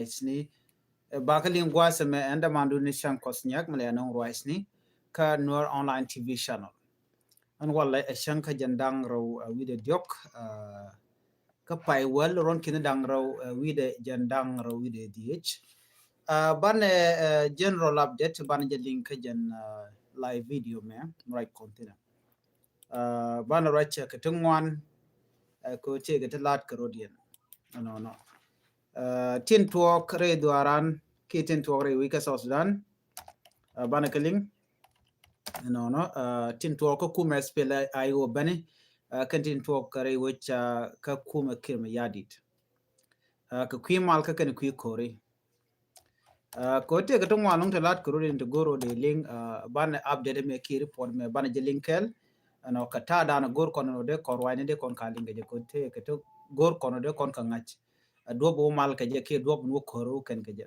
isni bakali ngwasa me enda mandu ni shan kosnyak male anong roisni ka nur online TV channel an walla e shan ka jandang ro wide diok ka pai wel ron kin dang ro wide jandang ro wide DH ban general update ban je link jan live video me right content ban racha ka tungwan ko che ga talat ka rodien no tin tuok re duaran ki tin tuok re wika South Sudan bana kaling no tin tuok ko kuma spela ayo bani kan tin tuok re which ka kuma kirma yadit ka kwimal ka kan kwi kore ko te ka tongwa nong talat ko rin to goro de ling ban update me ki report me ban je linkel no ka ta dana gor kono de korwani de kon kalinga je ko te ka to gor kono de kon ka ngach dobo mal ka je ke dobo no koro ken ka je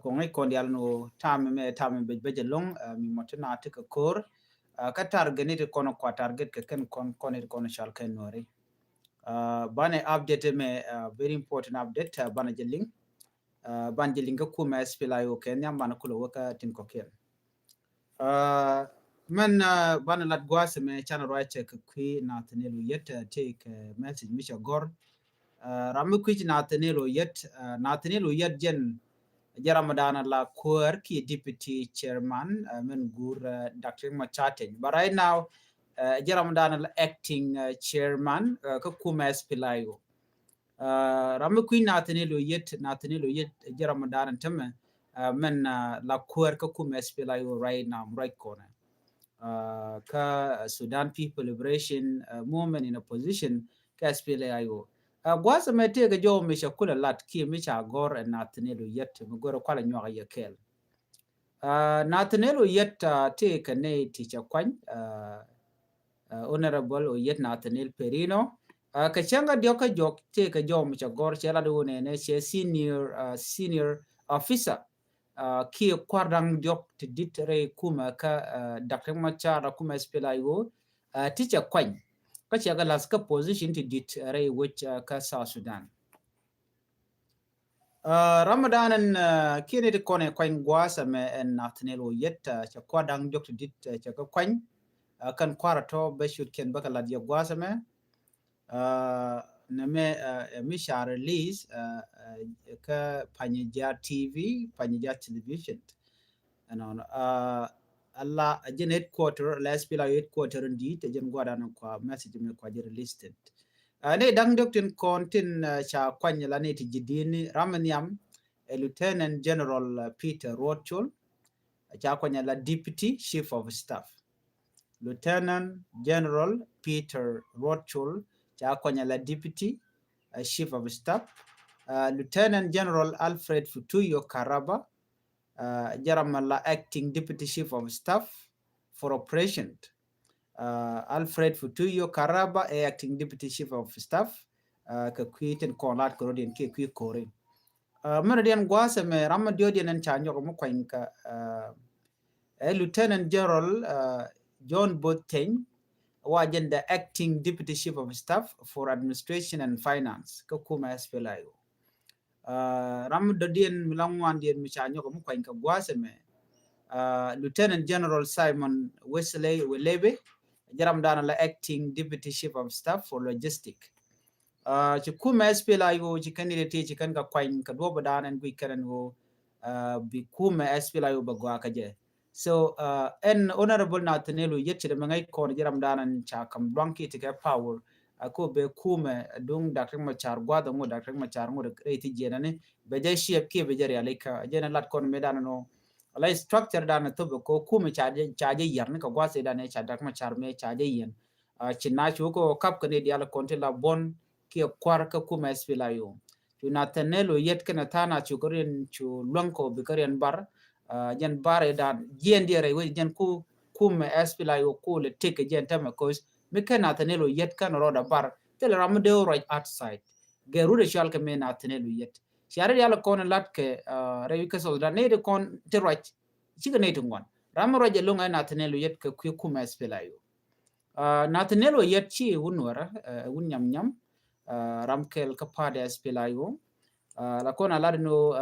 ko ngai kon yal no tam be be long mi motana te ka kor ka target ni kono ko target ka ken kon ni kono shal ken nori bane update me very important update bana jeling ban jeling ka kuma spela yo ken yam bana kulo waka tin ko ken men bana lat gwas me channel right check kwi na tenelu yet take message misha gor ramu kwi na tenelu yet jen Jaramadana la Kuer ki deputy chairman men gur Dr. Machaten. But right now Jaramadana la acting chairman ka Kumes Pilayo. Ramu Queen Nathanielu yet Jaramadana Temme men la Kuer ka Kumes Pilayo right now right corner. Ka Sudan People Liberation Movement in opposition ka SPLAIO. Gwasa mete ga jo misha kula lat ki misha gor Nathanielu yet mugoro kwala nywa ya kel. Nathanielu yet te ka ne teacher kwan honorable o yet Nathaniel Perino. Ka changa dioka jok te ka jo misha gor chela do ne senior officer ki kwardang diok te ditere kuma ka Dr. Machara kuma SPLAIO teacher kwan ka chaga las ka position to ditere which ka South Sudan. Ramadan and kini de kone kwany gwasa me en Nathaniel yet cha kwadang diok te dit cha ka kwany kan kwara to be shoot ken baka la dia gwasa me na me misha release ka Panyija TV, Panyija television. And Allah jen headquarter last pila headquarter ndi te jen gwada na kwa message me kwa jere listed ne dang doctor kontin cha kwanya la ne ti jidini ramaniam Lieutenant General Peter Rothschild cha kwanya la Deputy Chief of Staff Lieutenant General Peter Rothschild cha kwanya la Deputy Chief of Staff Lieutenant General Alfred Futuyo Karaba Jaramala Acting Deputy Chief of Staff for Operation. Alfred Futuyo Karaba, Acting Deputy Chief of Staff, ka kuiten kolat korodien ke kui kore. Meradian gwasa me ramadiodian and chanyo mo kwainka Lieutenant General John Boateng, wajen the Acting Deputy Chief of Staff for Administration and Finance, ka kuma SPLIO. Ram dodien milangwan dien michanyo ko mukwain ka gwase me Lieutenant General Simon Wesley Welebe jaram dana la acting deputy chief of staff for logistic ci kuma SPLIO ci candidate ci kan ka kwain ka do badana ngui karan go bi kuma SPLIO bagwa ka je so en honorable Nathaniel yetche de mangai ko jaram dana cha kam blanki te ka power ko be kume dung Dr. Machar gwada ngo Dr. Machar ngo reti jenane be je shiep ke be jari alika jena lat kon medana no alai structure dana to ko kume chaje yarne ka gwase dana cha Dr. Machar me chaje yen chinna chu ko kap kane diala konte la bon ki kwar ka kume SPLIO tu Nathaniel yet kana tana chu korin chu lonko be korin bar jen bare dan jen dire we jen ku kume SPLIO ko le take jen tama cause Mika Nathaniel yet kan roda bar tel ramde right outside geru de shal ke me Nathaniel yet share yala kon lat ke rewi ke so da ne de kon te right chiga ne tungon ram roje lunga Nathaniel yet ke ku kuma SPLIO Nathaniel yet chi wunwara wunyam nyam ramkel ka pade SPLIO la kona la no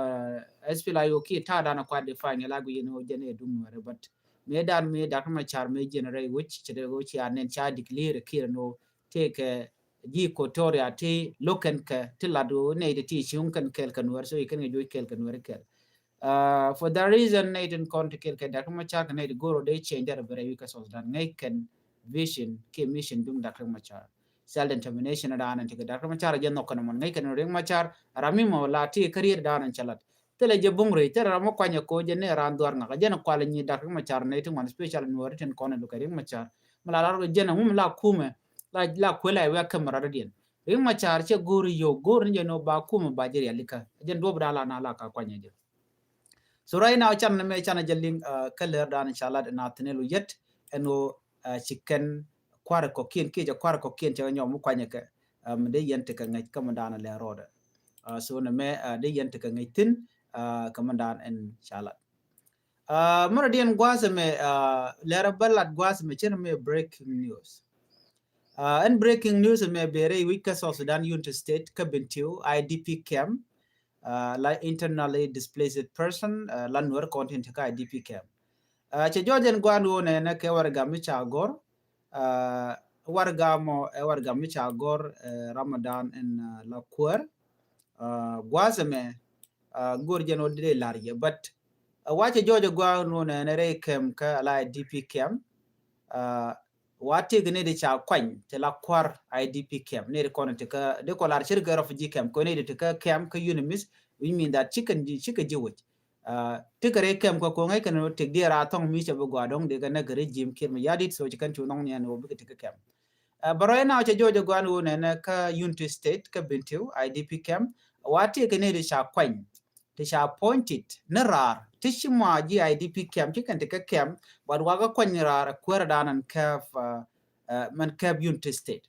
SPLA yo ki ta da na kwa define la gu yino jene dum wore but me dan me da ma char me generate which chede go chi anen cha declare ki no take ji kotoria ti loken ke ti ladu ne de ti chung kan kel kan war so ikan jo kel kan war kel for that reason ne den kon kel ke da ma char ne de goro de change der bere wi ka so dan ngai ken vision ke mission dum da ma char self determination da nan tiga da ma char jen no kan mon ngai kan ring ma char rami mo la ti career da nan chalat tele je bungre tere ramo kwanya ko je ne ran duar nga je na kwale ni da ma char ne tin man special no ten kon do ring ma char mala la je na la kume la kwela we kamera da dien ring ma char che gori yo gor je no ba kume ba je yalika je do bra la na la ka kwanya je so right now chan me chan jalling kaler dan inshallah na tinelu yet eno chicken kwara ko kien ke je kwara ko kien che nyom kwanya ke de yente ka ngai kamandana le roda so na me de yente ka ngai tin kamandan inshallah mara dien gwaze me lera balat gwaze me chen me breaking news and breaking news me bere wika South Sudan Unity State kabintiu IDP camp like internally displaced person lanwar content ka IDP camp che jojen gwandu ne na ke warga mi chagor warga mo warga mi chagor Ramadan en la kuer gwaze me gorjen odde larje but wache jojo gwandu ne re kem ka la IDP camp wati gane de cha kwany te la kwar IDP camp ne ko ne ka de ko lar shirga refugee camp ko ne de ka camp ka unimis we mean that chicken jiwich tikare camp ko ngai kan te de ra tong mi che go dong de na gare jim kir mi yadit so chikan chu nong ne no bi te ka camp baroy na cha jojo gwan wo ne ka Unity State ka bintiu IDP camp wati gane de cha kwany te cha appointed na rar tishima ji IDP camp chikan te ka camp but waga kwanyara kwera danan kaf man kaf Unity State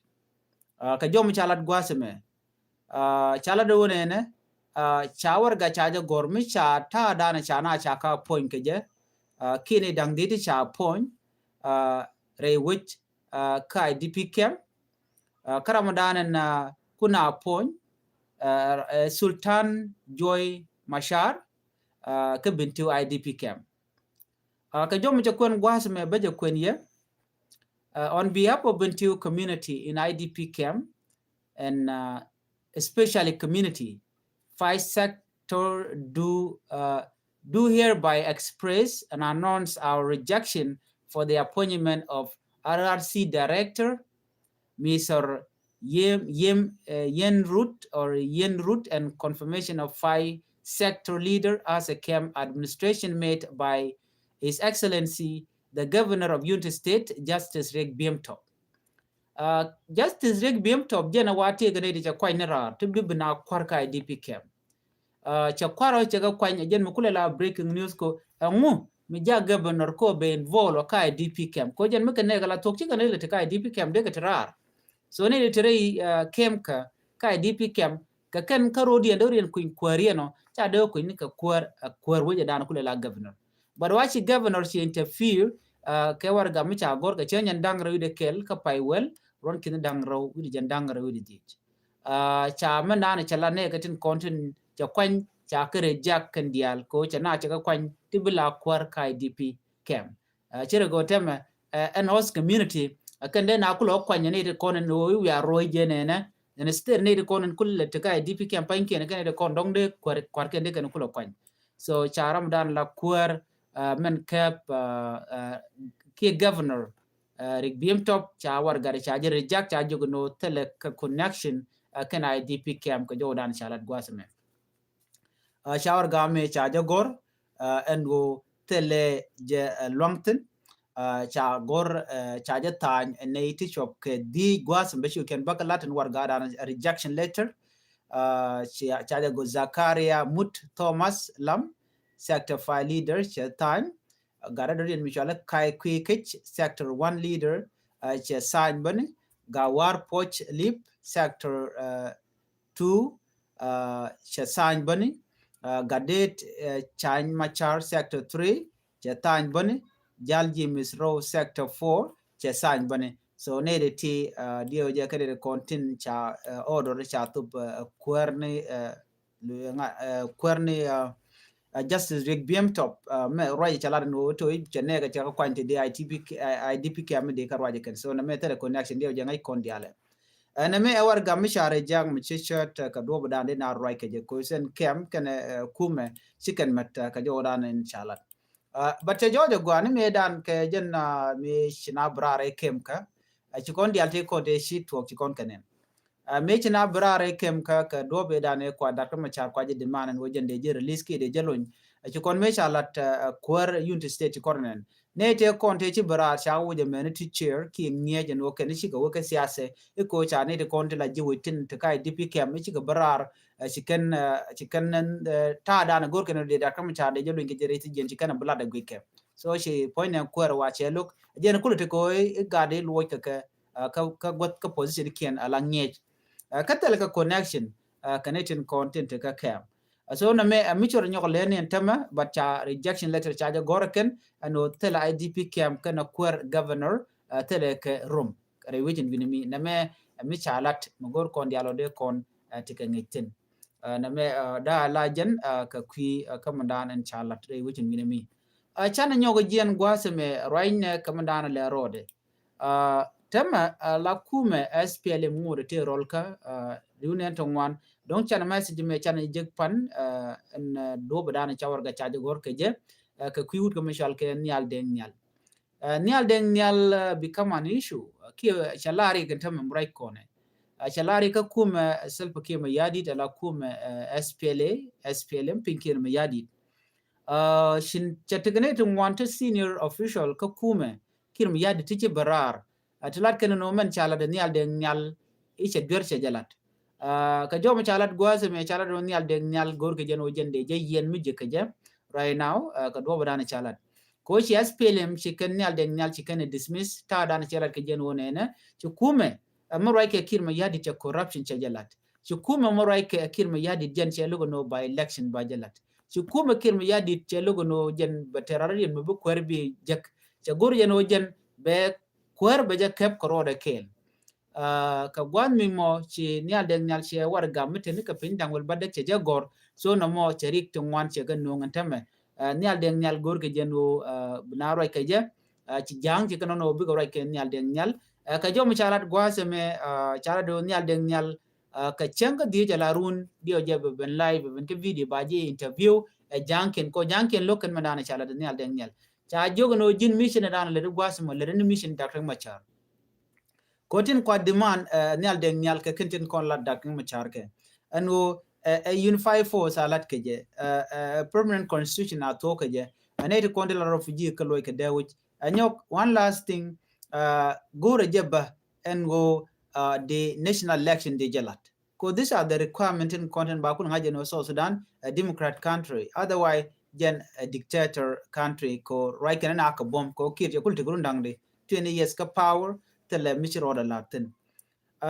ka jom chalat gwaseme chala do ne chawar ga chaja gormi cha ta dana chana cha ka point ke je kini dang diti cha point re which ka IDP camp karamadan na kuna point Sultan Joy Mashar ka bintu IDP camp ka jom cha kwen gwaseme baje kwen ye on behalf of Bentiu community in IDP camp and especially community, 5 sector do hereby express and announce our rejection for the appointment of RRC Director, Mr. Yen Root and confirmation of 5 sector leader as a camp administration made by His Excellency the Governor of Unity State, Justice Riek Biemtop. Justice Riek Biemtop jena wati gane di cha kwany nara tibdi bina kwarka IDP camp. Cha kwaro cha ga kwany jen mukule la breaking news ko ngu mi ja governor ko be involve ka IDP camp ko jen meka nega la tokchi gane le ka IDP camp de ka tarar. So ne tere camp ka IDP camp ka kan karo di ndorien kuin kwarieno cha de ko ni ka kwar woje dana kule la governor. But wachi governor she interfere ke warga mi cha gor ka chenyan dangra yude kel ka paiwel ron kin dangra yude jan dangra yude dich cha mana na chala ne ka tin content cha kwan cha kare jak kan dial ko cha na cha ka kwan tibila kwar ka IDP camp chere go tema an host community kan de na kulo kwan ne de konen no wi ya roy jene na ne ster ne de konen kulle te ka IDP camp pan ken kan de kon dong de kwar ken de kan kulo kwan so cha Ramadan la kwar men kap ke governor Riek Biemtop cha warga cha je reject cha jogo no tele connection kan IDP camp ko jodan chalat gwasme cha warga me cha jogor engo tele je longten cha gor cha je tan ne ti chop ke di gwasme chu ken bakalatin warga dan rejection letter cha go Zakaria Mut Thomas Lam sector 5 leader cha tan Garador and Michelle Kai Kwikich, Sector 1 leader, Che San Bani, Gawar Poch Lip, Sector 2, Che San Bani, Gadet Chan Machar, Sector 3, Che Tan Bani, Jalji Misro, Sector 4, Che San Bani. So nede ti dio ja kade kontin cha order cha tub querni kwerni justice Rick Biemtop me roy chala no to chene ga cha kwante de IDP kam de ka roy ken so na me tele connection de jangai kon diale na me awar gam share jang mi chichat ka do badande na roy ke je ko sen kem ken kume chicken mat ka jo dan in chala but te jojo gwani me dan ke jen mi shina brare kem ka chikon dialte ko de shi to chikon kenen me china brare kem ka do be dan e kwa da ma cha kwa je demand wo jen de je release ki de jelon chikon me chalat kwar unity state corner ne te konte chi bra cha wo je men teacher ki nye je no ken chi ko ka siase e ko cha ne de konte la ji witin te kai dp kem chi ko brar chiken chiken ta da na gor ken de da kam cha de jelon ki jere ti jen chiken bla da gwe so she point and kwar wa che look jen kulu te ko ga de lo ka got ka position ken ala nye katel ka connection connecting content ka kem so na me michor nyoko leni tama but cha rejection letter cha gorken ano tela IDP kem kana quer governor tele ke room re wijin binimi na me mi chalat magor kon dialo de kon tika ngitin na me da lajen ka kwi kamandan en chalat re wijin binimi chana nyogo jien gwase me rain kamandan le rode tema la kume SPLM ngure te rolka union tongwan don chana message me chana jekpan en do badana chawarga chaje gor keje ka kwiwut commercial ke nyal deng nyal become an issue ki chalari kan tam mrai kone chalari ka kume self ke ma yadi ta la kume SPLM pinkin ma yadi shin chatigane tongwan to senior official ka kume kin ma yadi tiche barar atlat ken no man chala de nyal deng nyal iche gwerche jalat ka joma chalat gwase me chalat no nyal deng nyal gor ke jeno jende je yen mi je ke je right now ka do badana chalat ko shi SPLM shi ken nyal deng nyal shi ken dismiss ta dana chalat ke jeno ne shi kume marai ke kirma yadi cha corruption cha jalat shi kume marai ke kirma yadi jen che lugo no by election ba jalat shi kume kirma yadi che lugo no jen baterarien mu bu kwerbi jek cha gor jeno jen be kwer be je kep korode kel ka gwan mi mo chi nyal deng nyal che war gam meten ka pin dang wal badek che jagor so no mo cherik to wan che gan no ngantame nyal deng nyal gor ke jenu na roi ke je chi jang chi kanono bi go roi ke nyal deng nyal ka jo mi charat gwase me chara do nyal deng nyal ka chenga di jala run dio je ben live ben ke video ba ji interview janken ko janken loken manana chala de nyal deng nyal cha jogo no jin mission dan le gwase mo le ni mission dak machar kotin kwa demand nyal deng nyal ke kentin kon la dak machar ke anu a unified force alat ke je permanent constitution ato ke je anete kon de la refugee ke loy ke dewich anyok one last thing gore jeba and go the national election de jalat ko these are the requirement in content ba kun haje no South Sudan a democrat country otherwise gen a dictator country ko right kan na ka bom ko kir je kulti grundang de 20 years ka power tele michiro da latin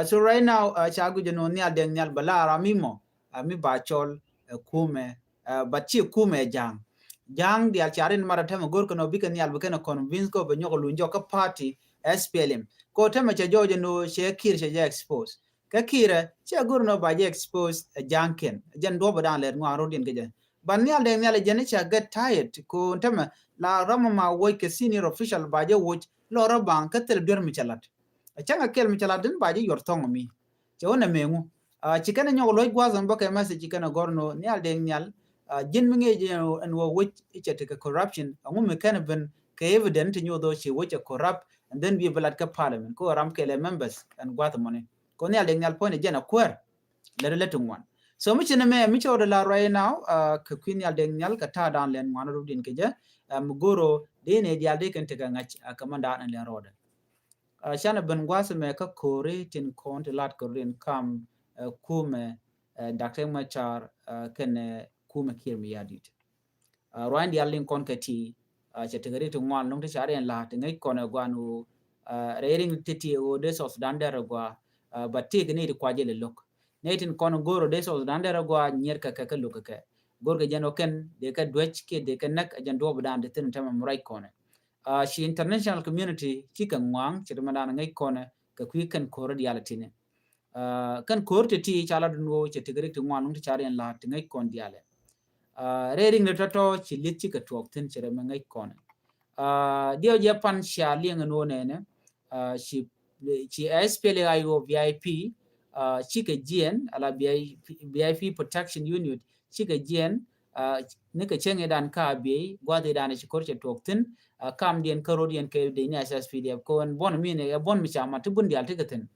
so right now chagu jeno nyal deng nyal bala ramimo mi ba chol kume bachi kume jang dial charin maratema gor kono bikan nyal bikana convince ko be nyoko lunjo ka party SPLM ko tema cha joje no she kir she expose ka kire che gor no ba je expose janken jan do badan le ngaro din geje ban nyal deng nyal jene cha get tired ko tema la rama ma wo ke senior official ba je wo lo ro ban ka tel dur mi chalat changa kel mi chalat din ba je yor tongo mi che wona mengu chikana nyoko loy gwazan ba ka message chikana gorno nyal deng nyal jin mi ngi and wo which ichete ka corruption angu me kan ben ka evident nyo do chi which corrupt and then be blood ka parliament ko ram ke le members and gwat money ko nyal deng nyal point jena kwer le letung one so mi chene me mi chodo la right now ka queen nyal deng nyal ka ta dan len wan ru din ke je mugoro de ne dial de kan te ka ngach kamanda an le roda shana ben gwase me ka kore tin kont lat ko rin kam kume Dr. Machar ken kuma kir mi yadit rwandi yallin kon kati chategari to ngwan long tishare en la ngai kona gwanu reering titi o de sos dandera gwa batig ni de kwaje le lok netin kon goro de sos dandera gwa nyer ka ka lok ka gorga jano ken de ka dwech ke de ka nak ajan do badan de tin tamam right kona shi international community kika ngwang chirmana ngai kona ka kwi kan koro dialatine kan korte ti chala dunwo che tigre tu ngwan ngi chari en la tingai kon diale reading the toto chi litchi ka tuok tin chere mengai kon dio japan sha lieng no ne chi SPLA IO VIP chi ka gien ala VIP protection unit chi ka gien ne ka chenge dan ka bi gwade dan chi korche tuok tin kam dien karodian ke de ni SSPDF ko en bon mi ne bon mi chama tubun dial tigatin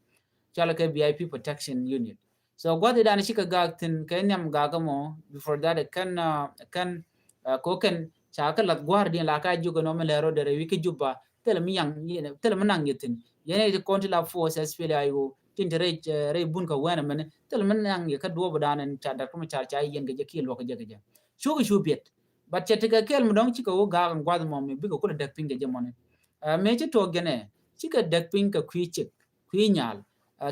chala ke VIP protection unit so gwade dan chi ka gaktin kenyam gagamo before that kan ko ken chaka lat guardian la ka jugo no melero de wiki juba tel mi yang yene tel manang yitin yene de konti la force SPLA IO tin re bun ka wana men tel manang ye ka do bodanen cha da kuma cha cha yen ge ki lo ka je chugo chubiet but chetega kel mudong chiko wo ga gwad mo me bigo kula dak pinga jamone me che to gene chika dak pinga kwichik kwinyal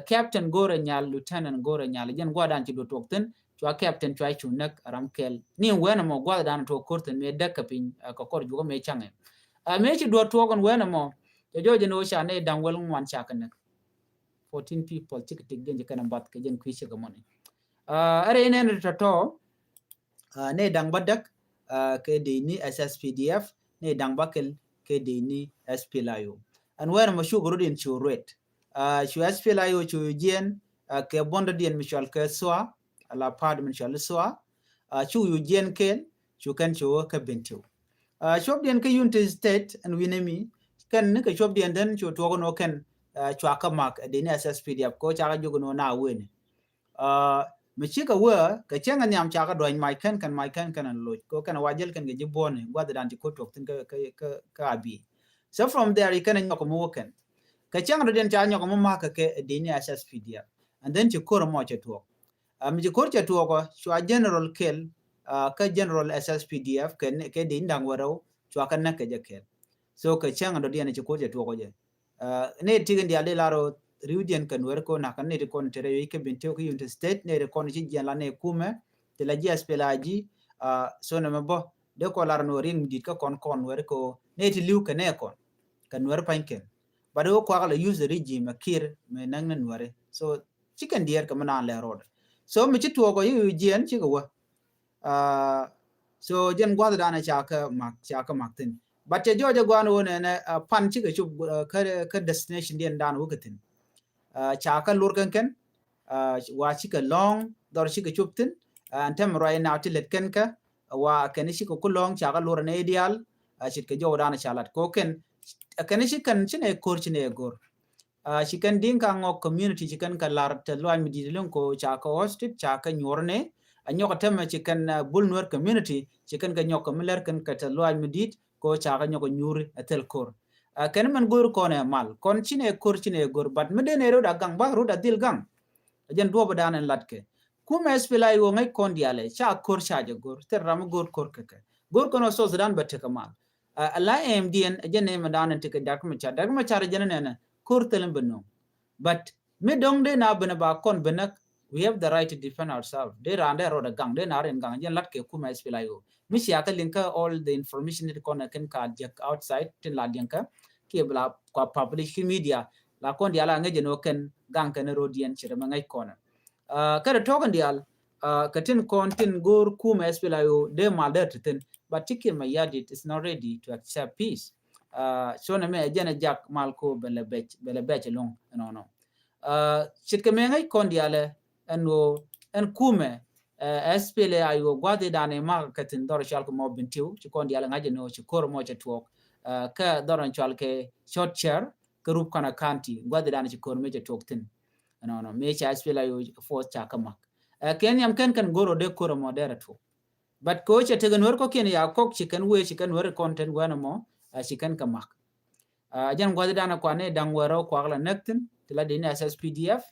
captain gore nyal lieutenant gore nyal jen gwadan chi do tokten chwa captain chwa chunak ramkel ni wena mo gwadan to korten me dak pin ko kor jugo me change me chi do togon wena mo to joje no sha ne dangwel ngwan chakane 14 people chika tiggen je kana bat ke jen kwichik gamone are ne to ne dang badak ke dini SSPDF ne dang bakel ke dini SPLAIO and where mo shu gurudin chu ret chu SPLAIO chu jen ke bondo dien michal ke swa ala pad michal swa chu yu jen ken chu kan chu ka bentu shop dien ke United State and winemi kan ne ke shop dien den chu to no ken chu aka mak dini SSPDF ko cha ga jugo no na wen mi chi ka wa ka chenga nyam cha ka doin mai kan kan lo ko kan wajel kan ge jibone gwada dan ti ko tok tin ka abi so from there you can nyoko mo kan ka chenga do den cha nyoko mo ma ka ke dini SSPDF and then chi ko mo cha to mi chi ko cha to ko chwa general kel ka general SSPDF ke din dang waro chwa kan na ke je kel so ka chenga do den chi ko cha to ko je ne tigen dia le laro riudien kan wer ko na kan ne kon tere yike binteo ko United State ne kon ci jala ne kume te la ji aspelaji so na mabo de ko lar no ring dit ka kon wer ko ne ti liu kan ne kon kan wer panken bado ko ala use the regime kir me nang nan ware so chicken dier ka mana le road so mi ci to ko yu jien ci ko wa so jen gwada dana chaka maktin but te jojo gwano ne pan ci ka chub ka destination dien dan wukatin chaka lurkan ken wa chika long dor chika chuptin antem right now tilet ken ka wa ken chika kulong chaka lur ne ideal chika jo dana chalat ko ken ken chikan chine kor chine gor chikan din ka ngok community chikan ka lar te lwan mi didilon ko chaka hostit chaka nyorne anyoko tema chikan bulnwer community chikan ka nyoko miller ken ka te lwan mi dit ko chaka nyoko nyuri atel kor ken man gor ko ne mal kon chine kor chine gor bat mede ne ro da gang ba ro da dil gang jen do badan en latke kuma espelai wo ngai kon diale cha kor cha je gor ter ram gor kor keke gor kono so sudan batte kamal ala mdn jen ne madan en tike dak ma cha jen ne kor telen benno but me dong de na bena ba kon benak we have the right to defend ourselves de rande ro da gang de na ren gang jen latke kuma espelai wo mi sia ka linka all the information it kon ken ka jak outside tin la dinka ke bla kwa public media la kon dia la ngeje no ken gang ken rodien chere mangai kona kada togan dial katin kon tin gor kuma espelayo de malder tin but tikin my yadit is not ready to accept peace so na me jena jak malko bele long no chitka me ngai kon diale en kume espelayo gwade dane ma katin dor shalko mo bintiu ci kon diale ngaje no ci kor mo ci tuok ka doron chalke short chair group kana kanti gwade dane ci kor me ci tuok tin no me cha espelayo force cha kamak ken yam ken kan goro de kor mo dera to but ko cha tegen wer ko ken ya kok chicken we chicken wer content wana mo chicken kamak jan gwade dana kwa ne dang wero kwa la nektin tila de ne SSPDF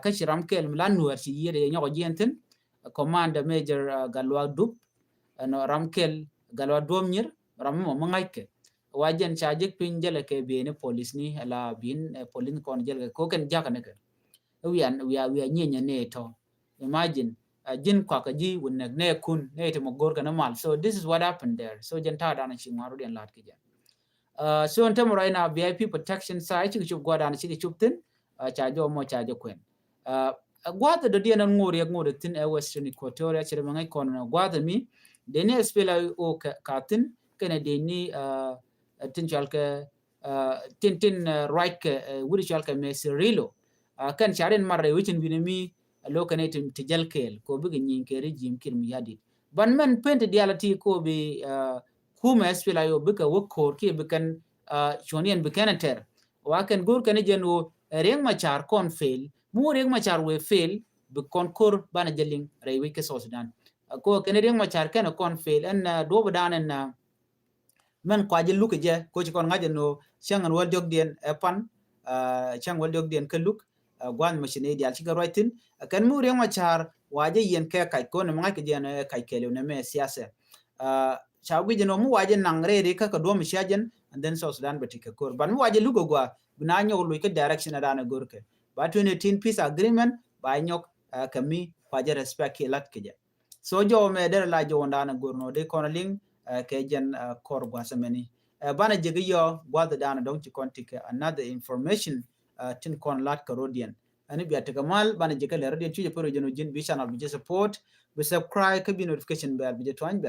ka chiram kel mlan wer chi yede nyoko jentin commander major galwa dup no ramkel galwa domnyir ram mo mangaike wajen chajik pin jele ke bene police ni ala bin police kon jele ko ken jaka ne ke we are nyenya ne to imagine jin kwa ka ji wonne ne kun ne to mogor kana mal so this is what happened there so jenta dana chi maru den lat ke so on tamo right now VIP protection side chi chu gwa dana chi chuptin cha jo mo cha jo kwen gwada do diana ngori tin western equatoria chere mangai kon na gwada mi deni espela o katin kene deni tin chalka tin right ke wuri chalka mesirilo kan charen marre wichin binemi lo kane tin tijalkel ko bi nyin ke regime kin mi yadi ban men pente dialati ko be kuma espela yo bika wokor ki bikan chonien bikanater waken gur kane jeno reng machar kon fail mu reng machar we fail be konkor bana jeling rewi ke so Sudan ko kene reng machar kana kon fail en do badan en men kwaje luke je ko ci kon ngaje no changan wal jog dien epan chang wal jog dien keluk gwan machine dial ci garwaitin kan mu reng machar waje yen ke kai ko ne ngake je ne kai kele ne me siyasa chawgi je no mu waje nangre re ka do mi shajen and then so Sudan betika kor ban mu waje lugo gwa bina nyog lu ke direction adana gorke ba 2018 peace agreement ba nyok kami kwaje respect ke lat keje so jo me der la jo ndana gorno de kono ling ke jen kor gwa semeni bana jegi yo gwada dana don ci kontik another information tin kon lat karodian ani biya tagamal bana jegi le radio ci je pro jeno jin bi channel bi support bi subscribe ke bi notification bell bi je twan